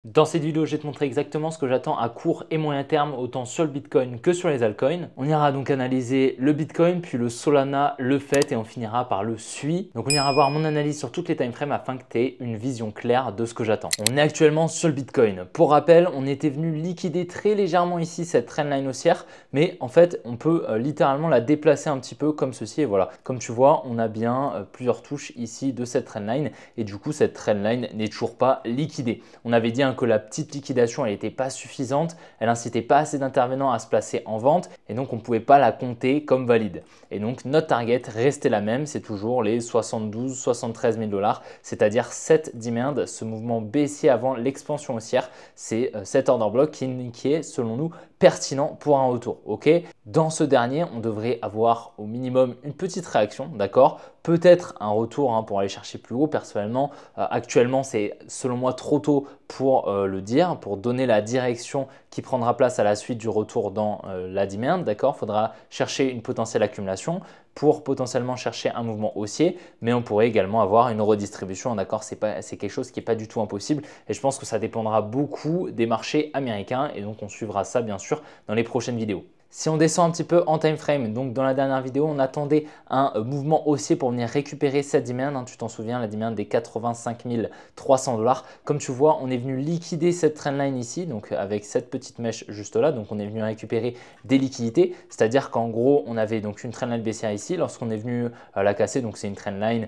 Dans cette vidéo, je vais te montrer exactement ce que j'attends à court et moyen terme, autant sur le Bitcoin que sur les altcoins. On ira donc analyser le Bitcoin, puis le Solana, le FET et on finira par le SUI. Donc on ira voir mon analyse sur toutes les timeframes afin que tu aies une vision claire de ce que j'attends. On est actuellement sur le Bitcoin. Pour rappel, on était venu liquider très légèrement ici cette trendline haussière, mais en fait, on peut littéralement la déplacer un petit peu comme ceci. Et voilà, comme tu vois, on a bien plusieurs touches ici de cette trendline et du coup, cette trendline n'est toujours pas liquidée. On avait dit que la petite liquidation elle n'était pas suffisante, elle n'incitait pas assez d'intervenants à se placer en vente et donc on ne pouvait pas la compter comme valide. Et donc notre target restait la même, c'est toujours les 72-73 000 $, c'est-à-dire cette demand, ce mouvement baissier avant l'expansion haussière, c'est cet order block qui est selon nous pertinent pour un retour. Ok, dans ce dernier, on devrait avoir au minimum une petite réaction, d'accord? Peut-être un retour pour aller chercher plus haut. Personnellement, actuellement, c'est selon moi trop tôt pour le dire, pour donner la direction qui prendra place à la suite du retour dans la demand. D'accord, il faudra chercher une potentielle accumulation pour potentiellement chercher un mouvement haussier, mais on pourrait également avoir une redistribution. D'accord, c'est quelque chose qui n'est pas du tout impossible et je pense que ça dépendra beaucoup des marchés américains et donc on suivra ça bien sûr dans les prochaines vidéos. Si on descend un petit peu en time frame, donc dans la dernière vidéo, on attendait un mouvement haussier pour venir récupérer cette demand. Tu t'en souviens, la demand des 85 300 $. Comme tu vois, on est venu liquider cette trendline ici, donc avec cette petite mèche juste là. Donc on est venu récupérer des liquidités, c'est-à-dire qu'en gros, on avait donc une trendline baissière ici. Lorsqu'on est venu la casser, donc c'est une trendline,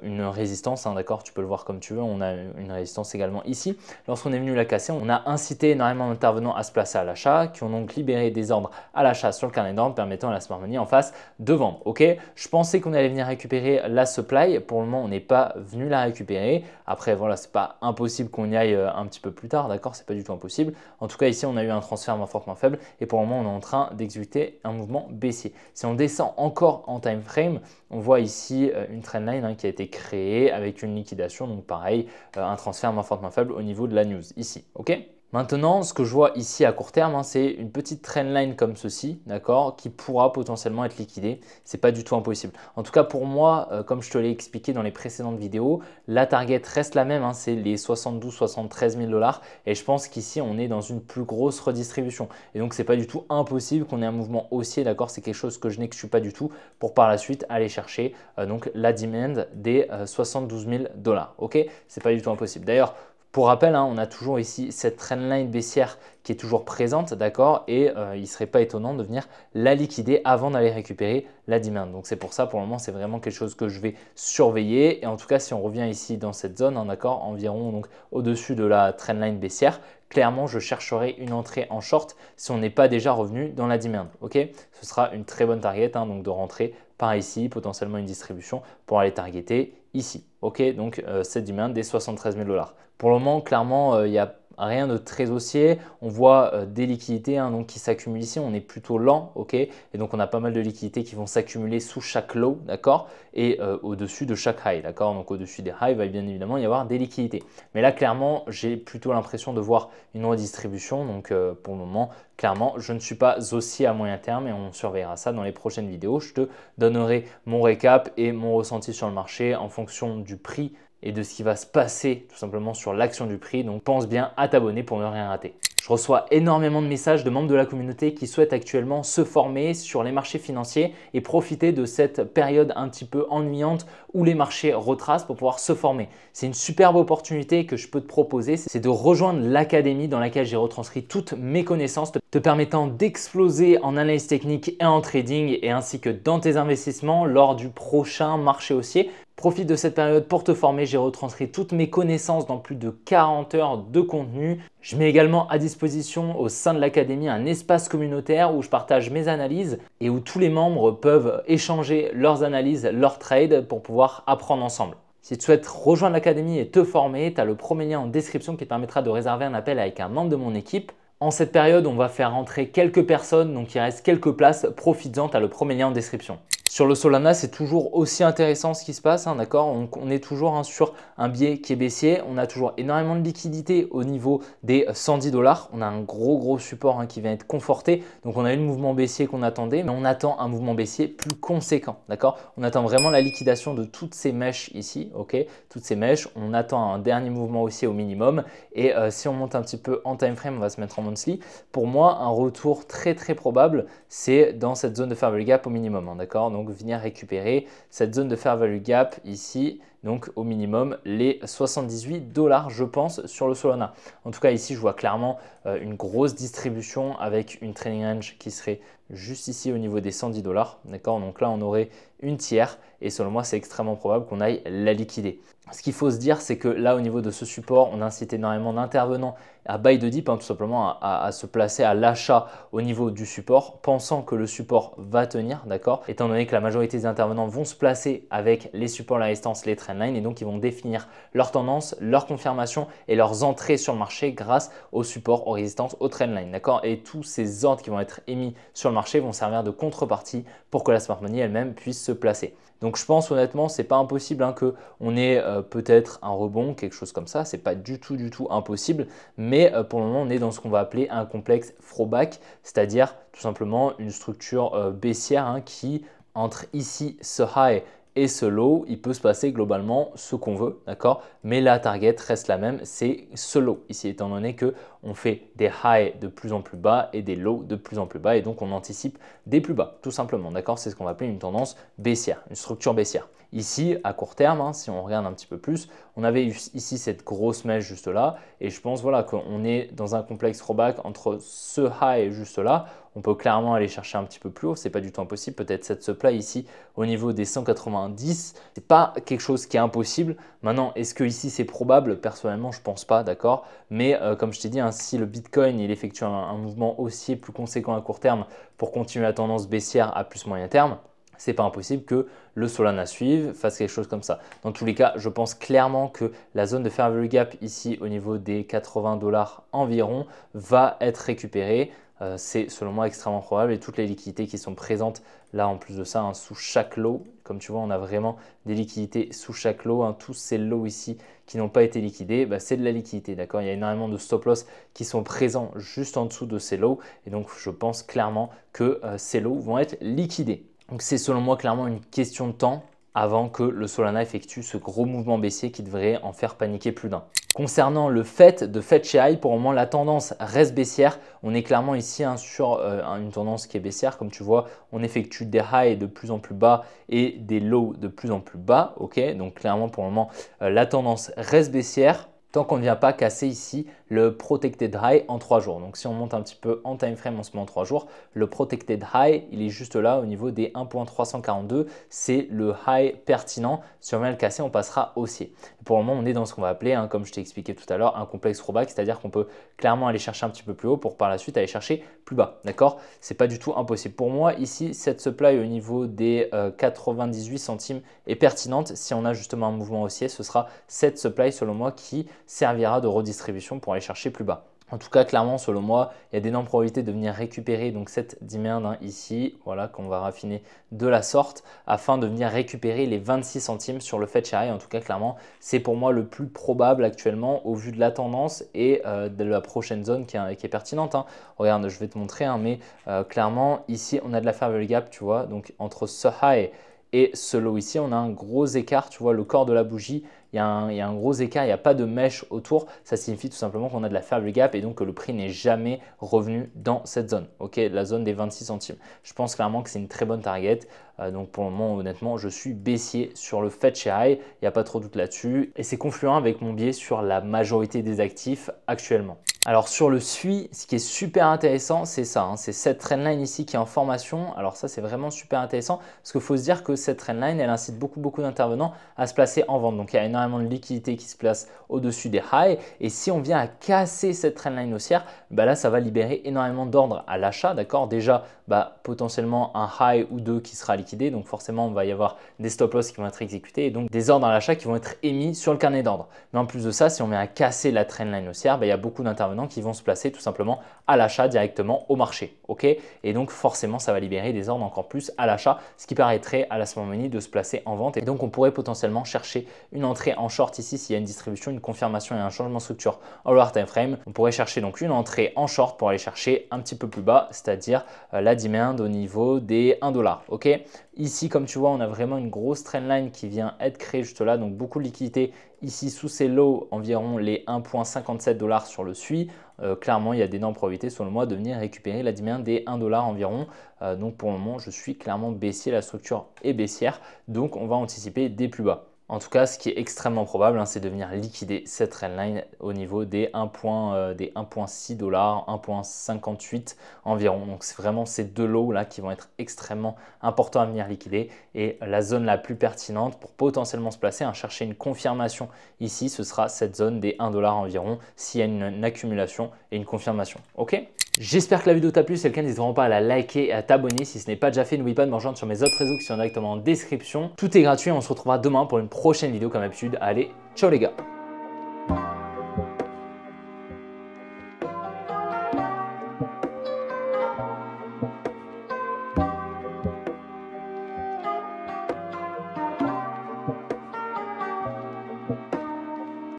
une résistance, d'accord, tu peux le voir comme tu veux. On a une résistance également ici. Lorsqu'on est venu la casser, on a incité énormément d'intervenants à se placer à l'achat, qui ont donc libéré des ordres à l'achat sur le carnet d'ordre, permettant à la smart money en face de vendre. Ok, je pensais qu'on allait venir récupérer la supply. Pour le moment, on n'est pas venu la récupérer. Après, voilà, c'est pas impossible qu'on y aille un petit peu plus tard, d'accord, c'est pas du tout impossible. En tout cas, ici, on a eu un transfert moins fort, moins faible, et pour le moment, on est en train d'exécuter un mouvement baissier. Si on descend encore en time frame, on voit ici une trendline qui a été créée avec une liquidation, donc pareil, un transfert moins fort, moins faible au niveau de la news ici. Ok. Maintenant, ce que je vois ici à court terme, c'est une petite trendline comme ceci, d'accord, qui pourra potentiellement être liquidée. Ce n'est pas du tout impossible. En tout cas, pour moi, comme je te l'ai expliqué dans les précédentes vidéos, la target reste la même, c'est les 72-73 000 $. Et je pense qu'ici, on est dans une plus grosse redistribution. Et donc, ce n'est pas du tout impossible qu'on ait un mouvement haussier, d'accord. C'est quelque chose que je n'exclus pas du tout pour par la suite aller chercher donc la demand des 72 000 $. Ok, c'est pas du tout impossible. D'ailleurs, pour rappel, on a toujours ici cette trendline baissière qui est toujours présente, d'accord, et il ne serait pas étonnant de venir la liquider avant d'aller récupérer la demand. Donc c'est pour ça, pour le moment, c'est vraiment quelque chose que je vais surveiller. Et en tout cas, si on revient ici dans cette zone, d'accord, environ donc au-dessus de la trendline baissière, clairement, je chercherai une entrée en short si on n'est pas déjà revenu dans la demand. Ok, ce sera une très bonne target, donc de rentrer par ici, potentiellement une distribution pour aller targeter ici. Ok, donc cette demand des 73 000 $. Pour le moment, clairement, il n'y a rien de très haussier. On voit des liquidités donc qui s'accumulent ici. On est plutôt lent, ok. Et donc, on a pas mal de liquidités qui vont s'accumuler sous chaque low, d'accord, et au-dessus de chaque high, d'accord. Donc, au-dessus des highs, il va bien évidemment y avoir des liquidités. Mais là, clairement, j'ai plutôt l'impression de voir une redistribution. Donc, pour le moment, clairement, je ne suis pas haussier à moyen terme et on surveillera ça dans les prochaines vidéos. Je te donnerai mon récap et mon ressenti sur le marché en fonction du prix et de ce qui va se passer tout simplement sur l'action du prix. Donc pense bien à t'abonner pour ne rien rater. Je reçois énormément de messages de membres de la communauté qui souhaitent actuellement se former sur les marchés financiers et profiter de cette période un petit peu ennuyante où les marchés retracent pour pouvoir se former. C'est une superbe opportunité que je peux te proposer, c'est de rejoindre l'académie dans laquelle j'ai retranscrit toutes mes connaissances te permettant d'exploser en analyse technique et en trading et ainsi que dans tes investissements lors du prochain marché haussier. Profite de cette période pour te former, j'ai retranscrit toutes mes connaissances dans plus de 40 heures de contenu. Je mets également à disposition au sein de l'académie un espace communautaire où je partage mes analyses et où tous les membres peuvent échanger leurs analyses, leurs trades pour pouvoir apprendre ensemble. Si tu souhaites rejoindre l'académie et te former, tu as le premier lien en description qui te permettra de réserver un appel avec un membre de mon équipe. En cette période, on va faire rentrer quelques personnes, donc il reste quelques places. Profites-en, tu as le premier lien en description. Sur le Solana, c'est toujours aussi intéressant ce qui se passe, hein, d'accord? On est toujours sur un biais qui est baissier. On a toujours énormément de liquidité au niveau des 110 $. On a un gros support qui vient être conforté. Donc, on a eu le mouvement baissier qu'on attendait, mais on attend un mouvement baissier plus conséquent, d'accord? On attend vraiment la liquidation de toutes ces mèches ici, ok? Toutes ces mèches. On attend un dernier mouvement haussier au minimum. Et si on monte un petit peu en time frame, on va se mettre en monthly. Pour moi, un retour très probable, c'est dans cette zone de fair value gap au minimum, hein, d'accord? Donc, venir récupérer cette zone de fair value gap ici, donc au minimum les 78 $, je pense, sur le Solana. En tout cas, ici, je vois clairement une grosse distribution avec une trading range qui serait juste ici au niveau des 110 $, d'accord? Donc là, on aurait une tiers et selon moi, c'est extrêmement probable qu'on aille la liquider. Ce qu'il faut se dire, c'est que là, au niveau de ce support, on incite énormément d'intervenants à buy de dip, hein, tout simplement à se placer à l'achat au niveau du support, pensant que le support va tenir, d'accord? Étant donné que la majorité des intervenants vont se placer avec les supports, la résistance, les trendlines et donc ils vont définir leur tendance, leur confirmation et leurs entrées sur le marché grâce aux supports, aux résistances, aux trendlines, d'accord? Et tous ces ordres qui vont être émis sur le marché vont servir de contrepartie pour que la smart money elle-même puisse se placer. Donc je pense honnêtement, c'est pas impossible qu'on ait peut-être un rebond, quelque chose comme ça. C'est pas du tout impossible. Mais pour le moment, on est dans ce qu'on va appeler un complexe throwback, c'est-à-dire tout simplement une structure baissière qui entre ici ce high et ce low, il peut se passer globalement ce qu'on veut, d'accord? Mais la target reste la même, c'est ce low ici, étant donné qu'on fait des highs de plus en plus bas et des lows de plus en plus bas et donc on anticipe des plus bas, tout simplement, d'accord? C'est ce qu'on va appeler une tendance baissière, une structure baissière. Ici, à court terme, si on regarde un petit peu plus, on avait ici cette grosse mèche juste là et je pense voilà, qu'on est dans un complexe throwback entre ce high juste là. On peut clairement aller chercher un petit peu plus haut, c'est pas du tout impossible. Peut-être cette supply ici au niveau des 190, c'est pas quelque chose qui est impossible. Maintenant, est-ce que ici c'est probable? Personnellement, je pense pas, d'accord. Mais comme je t'ai dit, si le Bitcoin il effectue un mouvement haussier plus conséquent à court terme pour continuer la tendance baissière à plus moyen terme, c'est pas impossible que le Solana suive, fasse quelque chose comme ça. Dans tous les cas, je pense clairement que la zone de fair value gap ici au niveau des 80 $ environ va être récupérée. C'est selon moi extrêmement probable et toutes les liquidités qui sont présentes là en plus de ça sous chaque lot, comme tu vois on a vraiment des liquidités sous chaque lot, tous ces lots ici qui n'ont pas été liquidés, c'est de la liquidité, d'accord? Il y a énormément de stop loss qui sont présents juste en dessous de ces lots et donc je pense clairement que ces lots vont être liquidés. Donc c'est selon moi clairement une question de temps avant que le Solana effectue ce gros mouvement baissier qui devrait en faire paniquer plus d'un. Concernant le fait de High, pour le moment la tendance reste baissière. On est clairement ici sur une tendance qui est baissière. Comme tu vois, on effectue des highs de plus en plus bas et des lows de plus en plus bas. Ok, donc clairement pour le moment la tendance reste baissière tant qu'on ne vient pas casser ici le Protected High en 3 jours. Donc si on monte un petit peu en time frame en ce moment en 3 jours, le Protected High, il est juste là au niveau des 1.342. C'est le high pertinent. Si on vient le casser, on passera haussier. Pour le moment, on est dans ce qu'on va appeler, comme je t'ai expliqué tout à l'heure, un complexe throwback, c'est-à-dire qu'on peut clairement aller chercher un petit peu plus haut pour par la suite aller chercher plus bas. D'accord? C'est pas du tout impossible. Pour moi, ici, cette supply au niveau des 98 centimes est pertinente. Si on a justement un mouvement haussier, ce sera cette supply selon moi qui servira de redistribution pour aller chercher plus bas. En tout cas, clairement, selon moi, il y a d'énormes probabilités de venir récupérer donc cette demand ici, voilà, qu'on va raffiner de la sorte afin de venir récupérer les 26 centimes sur le Fetch High. En tout cas, clairement, c'est pour moi le plus probable actuellement au vu de la tendance et de la prochaine zone qui est pertinente. Regarde, je vais te montrer, mais clairement, ici, on a de la fair value gap, tu vois, donc entre ce high et ce low ici, on a un gros écart, tu vois, le corps de la bougie, il y a un gros écart, il n'y a pas de mèche autour. Ça signifie tout simplement qu'on a de la fair value gap et donc que le prix n'est jamais revenu dans cette zone, ok, la zone des 26 centimes. Je pense clairement que c'est une très bonne target. Donc pour le moment, honnêtement, je suis baissier sur le Fetch High, il n'y a pas trop de doute là-dessus. Et c'est confluent avec mon biais sur la majorité des actifs actuellement. Alors sur le SUI, ce qui est super intéressant, c'est ça, c'est cette trendline ici qui est en formation. Alors ça, c'est vraiment super intéressant parce qu'il faut se dire que cette trendline, elle incite beaucoup d'intervenants à se placer en vente. Donc il y a énormément de liquidité qui se place au-dessus des highs. Et si on vient à casser cette trendline haussière, là, ça va libérer énormément d'ordre à l'achat, d'accord? Déjà potentiellement un high ou deux qui sera liquidé. Donc forcément, on va y avoir des stop loss qui vont être exécutés et donc des ordres à l'achat qui vont être émis sur le carnet d'ordre. Mais en plus de ça, si on vient à casser la trendline haussière, il y a beaucoup d'intervenants qui vont se placer tout simplement à l'achat directement au marché. Ok, et donc forcément, ça va libérer des ordres encore plus à l'achat, ce qui permettrait à la small money de se placer en vente. Et donc, on pourrait potentiellement chercher une entrée en short ici s'il y a une distribution, une confirmation et un changement de structure en lower time frame. On pourrait chercher donc une entrée en short pour aller chercher un petit peu plus bas, c'est-à-dire la demand au niveau des 1 $. Ok, ici, comme tu vois, on a vraiment une grosse trendline qui vient être créée juste là, donc beaucoup de liquidité ici sous ces lows, environ les 1,57 $ sur le SUI. Clairement, il y a d'énormes probabilités selon moi de venir récupérer la demand des 1 $ environ. Donc pour le moment, je suis clairement baissier, la structure est baissière, donc on va anticiper des plus bas. En tout cas, ce qui est extrêmement probable, c'est de venir liquider cette trendline au niveau des 1,6 $, 1,58 environ. Donc, c'est vraiment ces deux lots là qui vont être extrêmement importants à venir liquider. Et la zone la plus pertinente pour potentiellement se placer, chercher une confirmation ici, ce sera cette zone des 1 $ environ s'il y a une accumulation et une confirmation. Ok ? J'espère que la vidéo t'a plu, si c'est le cas, n'hésite vraiment pas à la liker et à t'abonner. Si ce n'est pas déjà fait, n'oublie pas de me rejoindre sur mes autres réseaux qui sont directement en description. Tout est gratuit, on se retrouvera demain pour une prochaine vidéo comme d'habitude. Allez, ciao les gars!